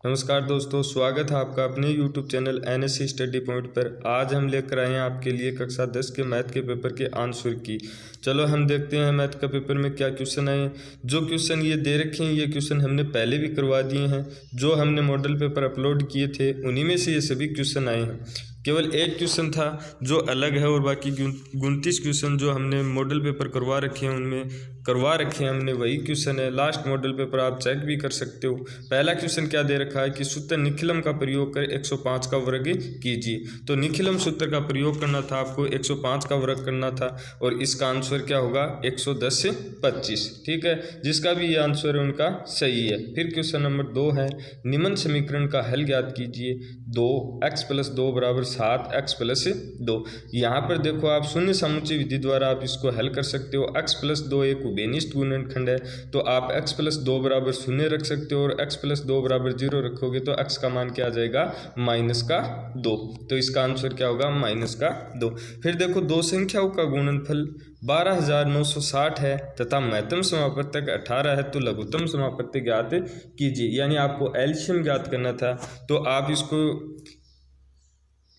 नमस्कार दोस्तों, स्वागत है आपका अपने YouTube channel NSC study point पर। आज हम लेकर आए हैं आपके लिए कक्षा 10 के मैथ के पेपर के आंसर की। चलो हम देखते हैं मैथ का पेपर में क्या क्वेश्चन आए हैं। जो क्वेश्चन ये दे रखे हैं ये क्वेश्चन हमने पहले भी करवा दिए हैं। जो हमने मॉडल पेपर अपलोड किए थे उन्हीं में से ये सभी क्वेश्चन आए हैं। केवल एक क्वेश्चन था जो अलग है और बाकी 29 क्वेश्चन जो हमने मॉडल पेपर करवा रखे हैं उनमें करवा रखे हैं हमने वही क्वेश्चन है। लास्ट मॉडल पेपर आप चेक भी कर सकते हो। पहला क्वेश्चन क्या दे रखा है कि सूत्र निखिलम का प्रयोग कर 105 का वर्ग कीजिए। तो निखिलम सूत्र का प्रयोग करना था आपको, 105 का वर्ग करना था और इसका आंसर क्या होगा 110 से 25। ठीक है, जिसका भी ये आंसर है उनका सही है। फिर क्वेश्चन नंबर 2 है, निम्न समीकरण का हल ज्ञात कीजिए। 2x + 2 = 7x + 2। यहाँ पर देखो आप शून्य समुच्चय विधि द्वारा आप इसको हल कर सकते हो। x + 2 एक उभयनिष्ठ गुणनखंड है तो आप x + 2 = 0 रख सकते हो और x + 2 = 0 रखोगे तो x का मान क्या आ जाएगा -2। तो इसका आंसर क्या होगा -2। फिर देखो दो संख्याओं का गुणनफल 12,960 है तथा महत्तम समापवर्तक 18 है तो लघुत्तम समापवर्तक ज्ञात कीजिए। यानी आपको एलसीएम ज्ञात करना था। तो आप इसको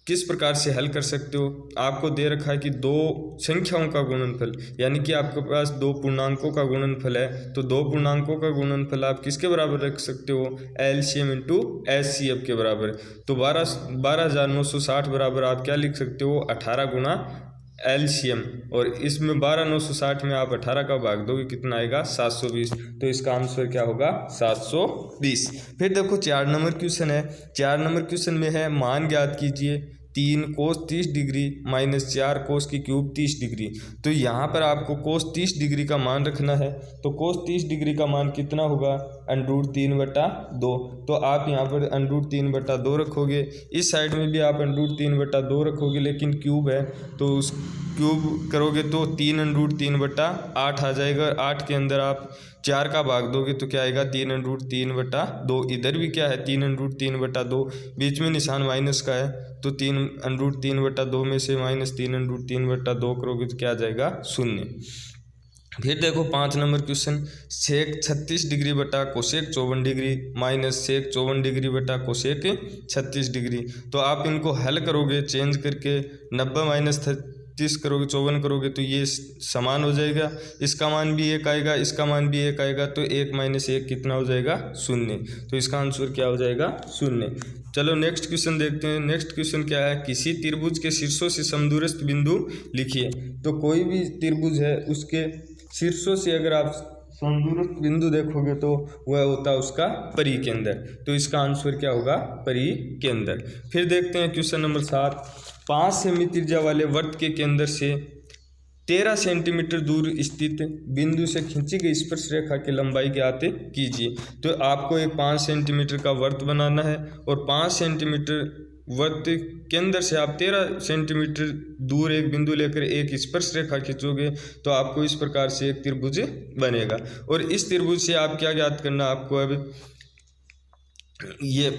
किस प्रकार से हल कर सकते हो। आपको दे रखा है कि दो संख्याओं का गुणनफल, यानी कि आपके पास दो पूर्णांकों का गुणनफल है तो दो पूर्णांकों का गुणनफल आप किसके बराबर रख सकते हो, एलसीएम इंटू एचसीएफ के बराबर। तो 12,960 बराबर आप क्या लिख सकते हो 18 गुणा एलसीएम, और इसमें 12,960 में आप 18 का भाग दोगे कितना आएगा 720। तो इसका आंसर क्या होगा 720। फिर देखो 4 नंबर क्वेश्चन है। 4 नंबर क्वेश्चन में है मान ज्ञात कीजिए 3 cos 30 डिग्री - 4 cos की क्यूब 30 डिग्री। तो यहाँ पर आपको cos 30 डिग्री का मान रखना है। तो cos 30 डिग्री का मान कितना होगा √3/2। तो आप यहाँ पर √3/2 रखोगे। इस साइड में भी आप √3/2 रखोगे, लेकिन क्यूब है तो उस क्यूब करोगे तो 3√3/8 आ जाएगा। 8 के अंदर आप 4 का भाग दोगे तो क्या आएगा 3√3/2। इधर भी क्या है 3√3/2, बीच में निशान माइनस का है तो 3√3/2 में से -3√3/2 करोगे तो क्या आ जाएगा 0। फिर देखो 5 नंबर क्वेश्चन, सेक 36 डिग्री बटा कोसेक 54 डिग्री - सेक 54 डिग्री बटा कोसेक 36 डिग्री। तो आप इनको हल करोगे चेंज करके 90 - 30 करोगे 54 करोगे तो ये समान हो जाएगा। इसका मान भी 1 आएगा, इसका मान भी 1 आएगा तो 1 - 1 कितना हो जाएगा 0। तो इसका आंसर क्या हो जाएगा 0। चलो नेक्स्ट क्वेश्चन देखते हैं। नेक्स्ट क्वेश्चन क्या है, किसी त्रिभुज के शीर्षों से समदूरस्थ बिंदु लिखिए। तो कोई भी त्रिभुज है उसके शीर्षों से अगर आप समदूरस्थ बिंदु देखोगे तो वह होता है उसका परिकेंद्र। तो इसका आंसर क्या होगा परिकेंद्र। फिर देखते हैं क्वेश्चन नंबर 7, 5 सेमी त्रिज्या वाले वृत्त के केंद्र से 13 सेंटीमीटर दूर स्थित बिंदु से खींची गई स्पर्श रेखा की लंबाई ज्ञात कीजिए। तो आपको एक 5 सेंटीमीटर का वृत्त बनाना है और 5 सेंटीमीटर वृत्त केंद्र से आप 13 सेंटीमीटर दूर एक बिंदु लेकर एक स्पर्श रेखा खींचोगे तो आपको इस प्रकार से एक त्रिभुज बनेगा। और इस त्रिभुज से आप क्या ज्ञात करना, आपको अब ये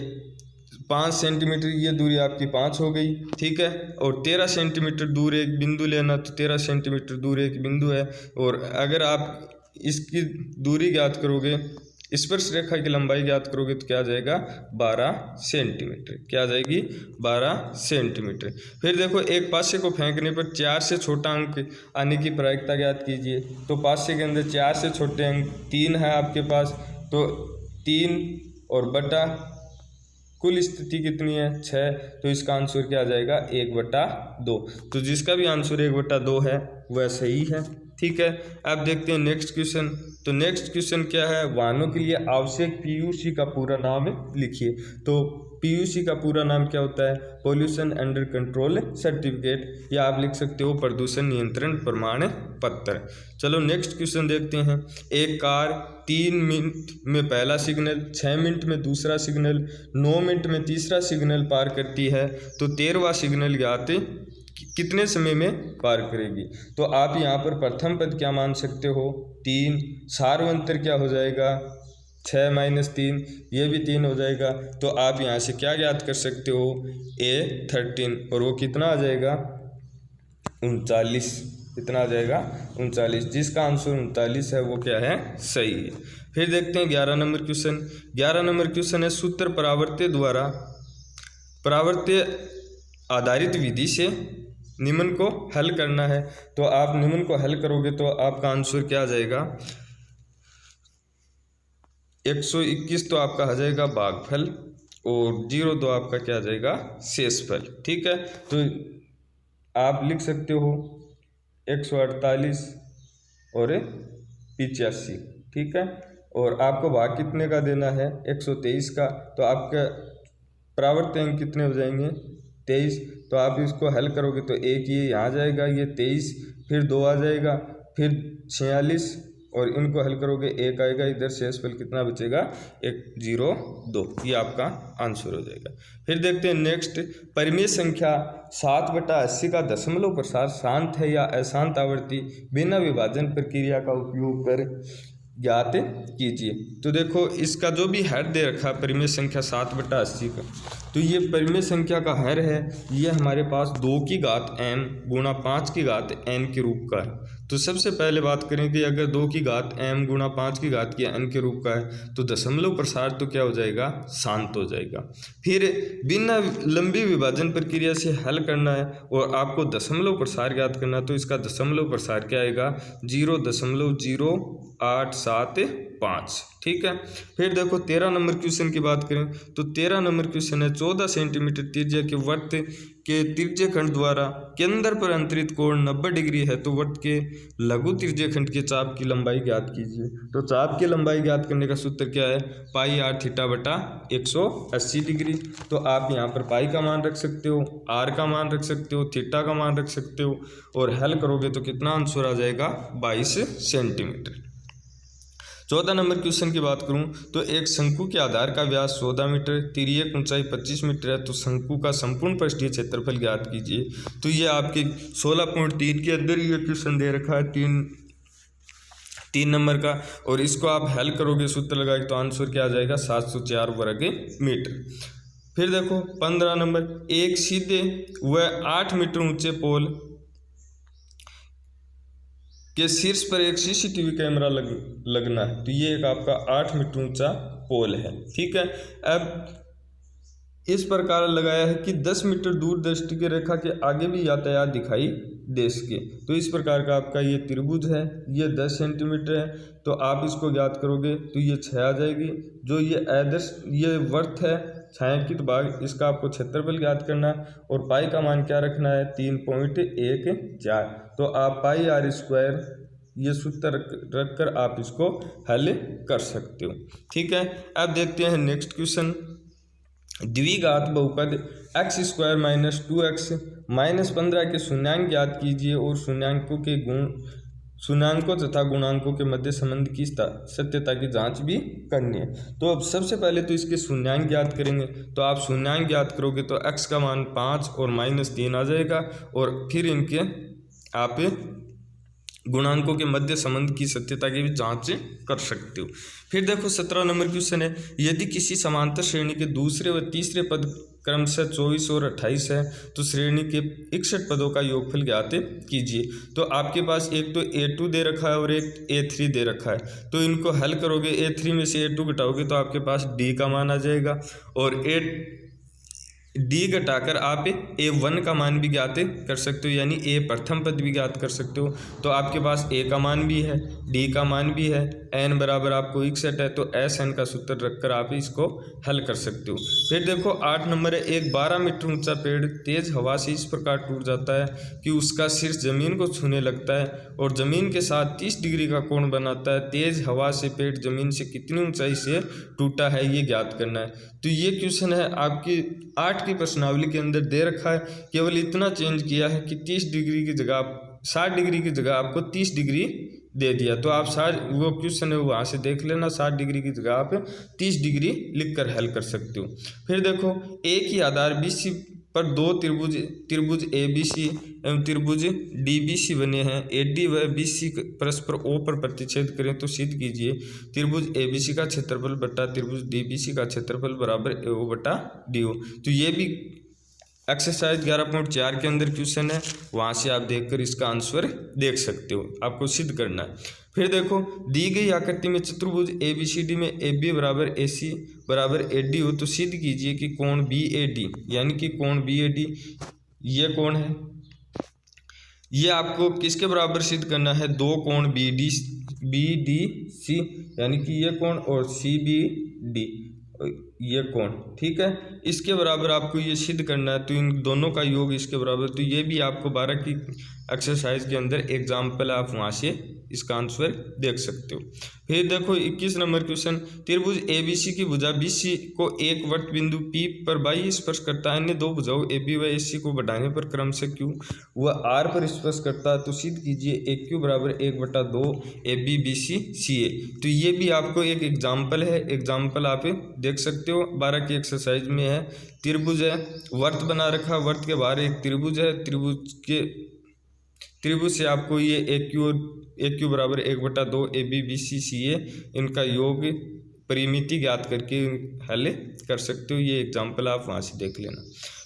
5 सेंटीमीटर ये दूरी आपकी 5 हो गई, ठीक है। और 13 सेंटीमीटर दूर एक बिंदु लेना तो 13 सेंटीमीटर दूर एक बिंदु है। और अगर आप इसकी दूरी ज्ञात करोगे, स्पर्श रेखा की लंबाई ज्ञात करोगे तो क्या आ जाएगा 12 सेंटीमीटर। क्या आ जाएगी 12 सेंटीमीटर। फिर देखो एक पासे को फेंकने पर 4 से छोटा अंक आने की प्रायिकता ज्ञात कीजिए। तो पासे के अंदर 4 से छोटे अंक 3 है आपके पास, तो 3 और बटा कुल स्थिति कितनी है 6। तो इसका आंसर क्या आ जाएगा 1/2। तो जिसका भी आंसर 1/2 है वह सही है, ठीक है। अब देखते हैं नेक्स्ट क्वेश्चन। तो नेक्स्ट क्वेश्चन क्या है, वाहनों के लिए आवश्यक पीयूसी का पूरा नाम लिखिए। तो पीयूसी का पूरा नाम क्या होता है, पोल्यूशन अंडर कंट्रोल सर्टिफिकेट, या आप लिख सकते हो प्रदूषण नियंत्रण प्रमाण पत्र। चलो नेक्स्ट क्वेश्चन देखते हैं। एक कार 3 मिनट में पहला सिग्नल, 6 मिनट में दूसरा सिग्नल, 9 मिनट में तीसरा सिग्नल पार करती है तो 13वां सिग्नल ज्ञात कितने समय में पार करेगी। तो आप यहाँ पर प्रथम पद क्या मान सकते हो 3, सार्वंतर क्या हो जाएगा 6 - 3, ये भी 3 हो जाएगा। तो आप यहाँ से क्या ज्ञात कर सकते हो A13, और वो कितना आ जाएगा 39। कितना आ जाएगा 39। जिसका आंसर 39 है वो क्या है सही है। फिर देखते हैं 11 नंबर क्वेश्चन। 11 नंबर क्वेश्चन है सूत्र परावर्त्य द्वारा परावर्त्य आधारित विधि से निम्न को हल करना है। तो आप निम्न को हल करोगे तो आपका आंसर क्या आ जाएगा, 121 तो आपका आ जाएगा भागफल और 0 तो आपका क्या आ जाएगा, शेषफल। ठीक है, तो आप लिख सकते हो 148 और 85। ठीक है, और आपको भाग कितने का देना है, 123 का। तो आपका परावर्त्य अंक कितने हो जाएंगे, 23। तो आप इसको हल करोगे तो एक ये यहाँ जाएगा, ये 23, फिर 2 आ जाएगा, फिर 46 और इनको हल करोगे 1 आएगा, इधर शेषफल कितना बचेगा, 102। ये आपका आंसर हो जाएगा। फिर देखते हैं नेक्स्ट, परिमेय संख्या 7/80 का दशमलव प्रसार शांत है या अशांत आवर्ती बिना विभाजन प्रक्रिया का उपयोग कर ज्ञात कीजिए। तो देखो इसका जो भी हर दे रखा है परिमेय संख्या 7/80 का, तो ये परिमेय संख्या का हर है, ये हमारे पास 2 की घात m गुणा 5 की घात n के रूप का है। तो सबसे पहले बात करें कि अगर 2 की घात m गुणा 5 की घात की n के रूप का है तो दशमलव प्रसार तो क्या हो जाएगा, शांत हो जाएगा। फिर बिना लंबी विभाजन प्रक्रिया से हल करना है और आपको दशमलव प्रसार ज्ञात करना है, तो इसका दशमलव प्रसार क्या आएगा, 0.0875। ठीक है, फिर देखो 13 नंबर क्वेश्चन की बात करें तो 13 नंबर क्वेश्चन है 14 सेंटीमीटर त्रिज्या के वृत्त के त्रिज्य खंड द्वारा केंद्र पर अंतरित कोण 90 डिग्री है, तो वृत्त के लघु त्रिज्य खंड के चाप की लंबाई ज्ञात कीजिए। तो चाप की लंबाई ज्ञात करने का सूत्र क्या है, पाई आर थीटा बटा 180 डिग्री। तो आप यहाँ पर पाई का मान रख सकते हो, आर का मान रख सकते हो, थीटा का मान रख सकते हो और हल करोगे तो कितना आंसर आ जाएगा, 22 सेंटीमीटर। 14 नंबर क्वेश्चन की बात करूं तो एक शंकु के आधार का व्यास 14 मीटर, तिर्यक ऊंचाई 25 मीटर है, तो शंकु का संपूर्ण पृष्ठीय क्षेत्रफल ज्ञात कीजिए। तो ये आपके 16.3 के अंदर ये क्वेश्चन दे रखा है 3 नंबर का, और इसको आप हल करोगे सूत्र लगाए तो आंसर क्या आ जाएगा, 704 वर्ग मीटर। फिर देखो 15 नंबर, एक सीधे व 8 मीटर ऊंचे पोल के शीर्ष पर एक सीसीटीवी कैमरा लगना है। तो ये एक आपका 8 मीटर ऊंचा पोल है। ठीक है, अब इस प्रकार लगाया है कि 10 मीटर दूर दृष्टि की रेखा के आगे भी यातायात दिखाई दे सके। तो इस प्रकार का आपका ये त्रिभुज है, ये 10 सेंटीमीटर है, तो आप इसको ज्ञात करोगे तो ये 6 आ जाएगी। जो ये आदर्श ये वृत्त है छायांकित भाग, इसका आपको क्षेत्रफल ज्ञात करना है और पाई का मान क्या रखना है, 3.14। तो आप पाई आर स्क्वायर ये सूत्र रख कर आप इसको हल कर सकते हो। ठीक है, अब देखते हैं नेक्स्ट क्वेश्चन, द्विघात बहुपद x² - 2x - 15 के शून्यांक ज्ञात कीजिए और शून्यांकों तथा गुणांकों के मध्य संबंध की सत्यता की जांच भी करनी है। तो अब सबसे पहले तो इसके शून्यांक ज्ञात करेंगे। तो आप शून्यांक ज्ञात करोगे तो x का मान 5 और -3 आ जाएगा और फिर इनके आप गुणांकों के मध्य संबंध की सत्यता की भी जांच कर सकते हो। फिर देखो 17 नंबर क्वेश्चन है, यदि किसी समांतर श्रेणी के दूसरे व तीसरे पद क्रमशः 24 और 28 है तो श्रेणी के 61 पदों का योगफल ज्ञात कीजिए। तो आपके पास एक तो A2 दे रखा है और एक A3 दे रखा है, तो इनको हल करोगे, A3 में से A2 घटाओगे तो आपके पास D का मान आ जाएगा और D घटाकर आप A1 का मान भी ज्ञात कर सकते हो, यानी A प्रथम पद भी ज्ञात कर सकते हो। तो आपके पास A का मान भी है, D का मान भी है, n बराबर आपको 61 है, तो SN का सूत्र रखकर आप इसको हल कर सकते हो। फिर देखो 8 नंबर है, एक 12 मीटर ऊंचा पेड़ तेज हवा से इस प्रकार टूट जाता है कि उसका शीर्ष जमीन को छूने लगता है और जमीन के साथ 30 डिग्री का कोण बनाता है। तेज हवा से पेड़ जमीन से कितनी ऊंचाई से टूटा है, ये ज्ञात करना है। तो ये क्वेश्चन है आपकी 8 की प्रश्नावली के अंदर दे रखा है, केवल इतना चेंज किया है कि 30 डिग्री की जगह 60 डिग्री की जगह आपको 30 डिग्री दे दिया। तो आप वो क्वेश्चन है वहाँ से देख लेना, 60 डिग्री की जगह आप 30 डिग्री लिखकर हल कर सकते हो। फिर देखो एक ही आधार BC पर दो त्रिभुज ABC एवं त्रिभुज DBC बने हैं। AD व BC परस्पर O पर प्रतिच्छेद करें तो सिद्ध कीजिए त्रिभुज ABC का क्षेत्रफल बटा त्रिभुज DBC का क्षेत्रफल बराबर AO बटा DO। तो ये भी एक्सरसाइज 11.4 के अंदर क्वेश्चन है, वहाँ से आप देखकर इसका आंसर देख सकते हो, आपको सिद्ध करना है। फिर देखो दी गई आकृति में चतुर्भुज ABCD में AB बराबर AC बराबर AD हो तो सिद्ध कीजिए कि कोण BAD, यानी कि कोण BAD ये कोण है, ये आपको किसके बराबर सिद्ध करना है, दो कोण BDC यानी कि ये कोण और CBD ये कोण, ठीक है, इसके बराबर आपको ये सिद्ध करना है। तो इन दोनों का योग इसके बराबर, तो ये भी आपको 12 की एक्सरसाइज के अंदर एग्जाम्पल आप वहाँ से इसका आंसर देख सकते हो। फिर देखो 21 नंबर क्वेश्चन, त्रिभुज ABC की भुजा BC को एक वृत्त बिंदु P पर बाई स्पर्श करता है, अन्य दो भुजाओं AB व AC को बढ़ाने पर क्रमशः Q व R पर स्पर्श करता है, तो सिद्ध कीजिए AQ बराबर 1/2 AB BC CA। तो ये भी आपको एक एग्जाम्पल है, एग्जाम्पल आप देख सकते हो, 12 की एक्सरसाइज में है। त्रिभुज है, वर्त बना रखा, वर्त के बाहर एक त्रिभुज है, त्रिभुज से आपको ये AQ बराबर 1/2 AB BC CA इनका योग परिमिति ज्ञात करके हल कर सकते हो। ये एग्जाम्पल आप वहाँ से देख लेना।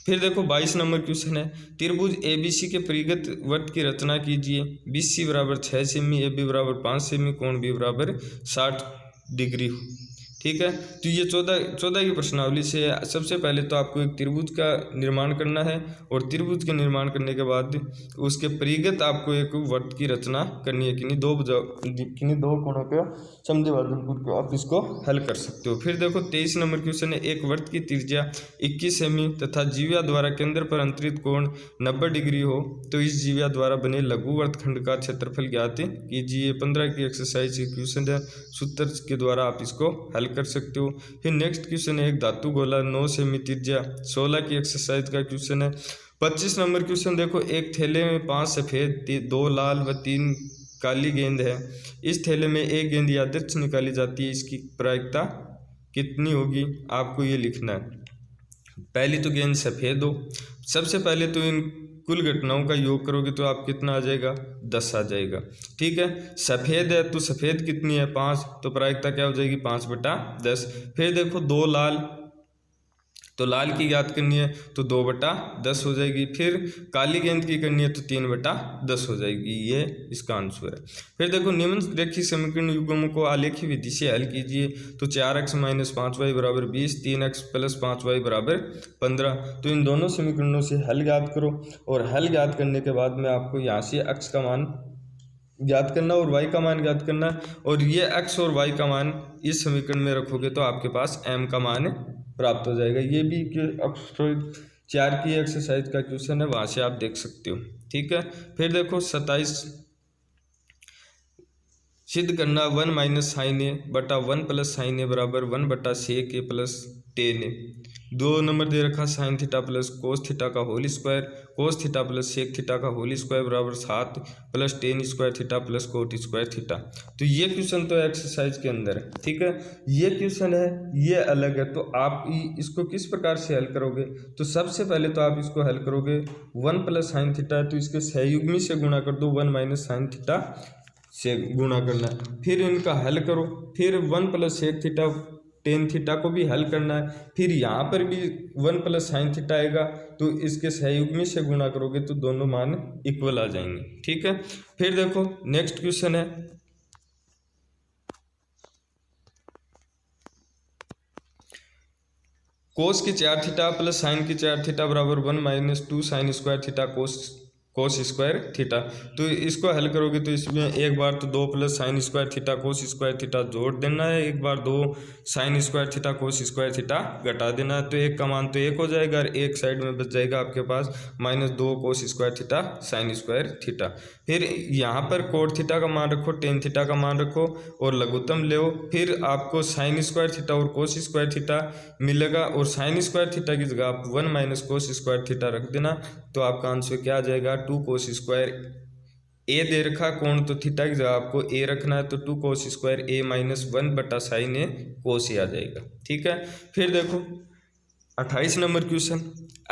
फिर देखो 22 नंबर क्वेश्चन है, त्रिभुज ABC के परिगत वर्त की रचना कीजिए। BC बराबर 6 सेमी, AB बराबर 5 सेमी, कोण B बराबर 60 डिग्री, ठीक है। तो ये 14 की प्रश्नावली से सबसे पहले तो आपको एक त्रिभुज का निर्माण करना है और त्रिभुज का निर्माण करने के बाद उसके परिगत आपको एक वर्त की रचना करनी है, किन्हीं दो कोणों के समद्विभाजन करके आप इसको हल कर सकते हो। फिर देखो 23 नंबर क्वेश्चन है, एक वर्त की त्रिज्या 21 सेमी तथा जीवा द्वारा केंद्र पर अंतरित कोण 90 डिग्री हो तो इस जीवा द्वारा बने लघु वर्तखंड का क्षेत्रफल ज्ञात कीजिए। 15 की एक्सरसाइज क्वेश्चन है, सूत्र के द्वारा आप इसको हल कर सकते हो। फिर नेक्स्ट क्वेश्चन है, एक धातु गोला 9 सेमी त्रिज्या, 16 की एक्सरसाइज का क्वेश्चन है। 25 नंबर क्वेश्चन देखो, एक थैले में 5 सफ़ेद 2 लाल व 3 काली गेंद है, इस थैले में एक गेंद यादृच्छिक निकाली जाती है, इसकी प्रायिकता कितनी होगी, आपको ये लिखना है। पहली तो गेंद सफ़ेद हो, सबसे पहले तो इन कुल घटनाओं का योग करोगे तो आप कितना आ जाएगा, 10 आ जाएगा, ठीक है। सफ़ेद है तो सफ़ेद कितनी है, 5, तो प्रायिकता क्या हो जाएगी, 5/10। फिर देखो 2 लाल, तो लाल की याद करनी है तो 2/10 हो जाएगी। फिर काली गेंद की करनी है तो 3/10 हो जाएगी, ये इसका आंसर है। फिर देखो निम्नलिखित समीकरण युग्मों को आलेखी विधि से हल कीजिए। तो 4x - 5y बराबर 20, 3x + 5y बराबर 15। तो इन दोनों समीकरणों से हल ज्ञात करो और हल ज्ञात करने के बाद में आपको यहाँ से x का मान ज्ञात करना और y का मान ज्ञात करना, और ये x और y का मान इस समीकरण में रखोगे तो आपके पास m का मान प्राप्त हो जाएगा। ये भी 4 की एक्सरसाइज का क्वेश्चन है, वहाँ से आप देख सकते हो, ठीक है। फिर देखो 27, सिद्ध करना 1 - sin a बटा 1 + sin a बराबर 1/sec a + tan a। 2 नंबर दे रखा sin theta plus cos theta का whole square, cos theta plus sec theta का होल स्क्वायर बराबर 7 + tan square theta plus cot square theta. तो ये क्वेश्चन तो एक्सरसाइज के अंदर है, ठीक है। ये क्वेश्चन है, ये अलग है, तो आप इसको किस प्रकार से हल करोगे, तो सबसे पहले तो आप इसको हल करोगे 1 + sin थीटा है तो इसके सहयुग्मी से गुणा कर दो, 1 - sin थीटा से गुणा करना है। फिर इनका हल करो, फिर 1 + sec थीटा tan थीटा को भी हल करना है। फिर यहाँ पर भी 1 + sin थीटा आएगा तो इसके सहयुग्मी से गुणा करोगे तो दोनों मान इक्वल आ जाएंगे, ठीक है। फिर देखो नेक्स्ट क्वेश्चन है, कोस की 4 थीटा प्लस साइन की 4 थीटा बराबर 1 - 2 sin square theta cos square theta. तो इसको हल करोगे तो इसमें एक बार तो 2 + sin square theta cos square theta जोड़ देना है, एक बार 2 sin square theta cos square theta घटा देना है। तो एक का मान तो 1 हो जाएगा और एक साइड में बच जाएगा आपके पास -2 cos square theta sin square theta. फिर यहाँ पर कोट थीटा का मान रखो, tan थीटा का मान रखो और लघुत्तम ले, फिर आपको sin स्क्वायर थीटा और कोस स्क्वायर थीटा मिलेगा और sin स्क्वायर थीटा की जगह आप 1 - कोस स्क्वायर थीटा रख देना। तो आपका आंसर क्या आ जाएगा, 2 कोस स्क्वायर ए दे रखा कोण, तो थीटा की जगह आपको ए रखना है, तो 2 cos square A - 1/sin a कोस ए आ जाएगा, ठीक है। फिर देखो 28 नंबर क्वेश्चन,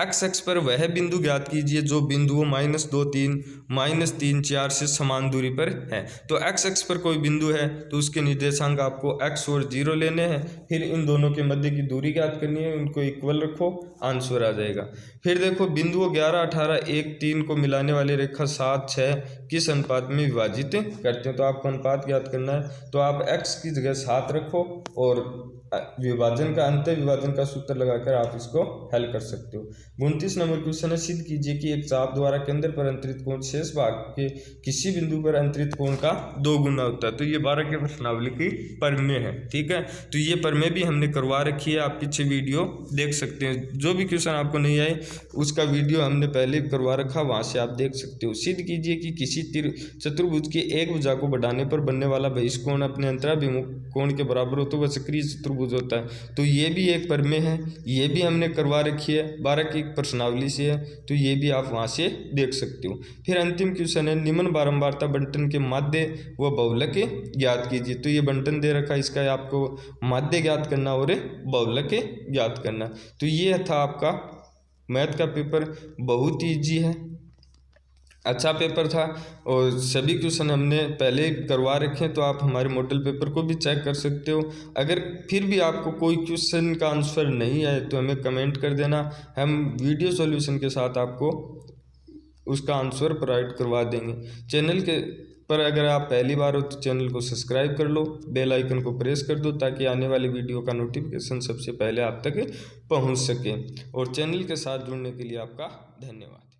एक्स एक्स पर वह बिंदु ज्ञात कीजिए जो बिंदुओं -2 3 -3 4 से समान दूरी पर है। तो एक्स एक्स पर कोई बिंदु है तो उसके निर्देशांक आपको x और 0 लेने हैं, फिर इन दोनों के मध्य की दूरी ज्ञात करनी है, उनको इक्वल रखो, आंसर आ जाएगा। फिर देखो बिंदुओं 11 18 1 3 को मिलाने वाली रेखा 7 6 किस अनुपात में विभाजित करते हैं। तो आपको अनुपात ज्ञात करना है, तो आप x की जगह 7 रखो और विभाजन का अंत विभाजन का सूत्र लगाकर आप इसको हल कर सकते हो। 29 नंबर क्वेश्चन है, सिद्ध कीजिए कि एक चाप द्वारा केंद्र पर अंतरित कोण शेष भाग के किसी बिंदु पर अंतरित कोण का 2 गुना होता है। तो ये 12 के प्रश्नावली की प्रमेय है, ठीक है। तो ये प्रमेय भी हमने करवा रखी है, आप पीछे वीडियो देख सकते हैं। जो भी क्वेश्चन आपको नहीं आए उसका वीडियो हमने पहले करवा रखा, वहाँ से आप देख सकते हो। सिद्ध कीजिए कि किसी चतुर्भुज के एक भुजा को बढ़ाने पर बनने वाला बहिष्कोण अपने अंतराभिमुख कोण के बराबर हो तो वह सक्रिय चतुर्भुज होता है। तो ये भी एक प्रमेय है, ये भी हमने करवा रखी है, 12 की प्रश्नावली से है, तो ये भी आप वहाँ से देख सकते हो। फिर अंतिम क्वेश्चन है, निम्न बारंबारता बंटन के माध्य व बहुलक ज्ञात कीजिए। तो ये बंटन दे रखा है, इसका आपको माध्य ज्ञात करना और बहुलक ज्ञात करना। तो ये था आपका मैथ का पेपर, बहुत ईजी है, अच्छा पेपर था और सभी क्वेश्चन हमने पहले करवा रखे हैं। तो आप हमारे मॉडल पेपर को भी चेक कर सकते हो। अगर फिर भी आपको कोई क्वेश्चन का आंसर नहीं आए तो हमें कमेंट कर देना, हम वीडियो सॉल्यूशन के साथ आपको उसका आंसर प्रोवाइड करवा देंगे। चैनल के पर अगर आप पहली बार हो तो चैनल को सब्सक्राइब कर लो, बेल आइकन को प्रेस कर दो ताकि आने वाली वीडियो का नोटिफिकेशन सबसे पहले आप तक पहुंच सके। और चैनल के साथ जुड़ने के लिए आपका धन्यवाद।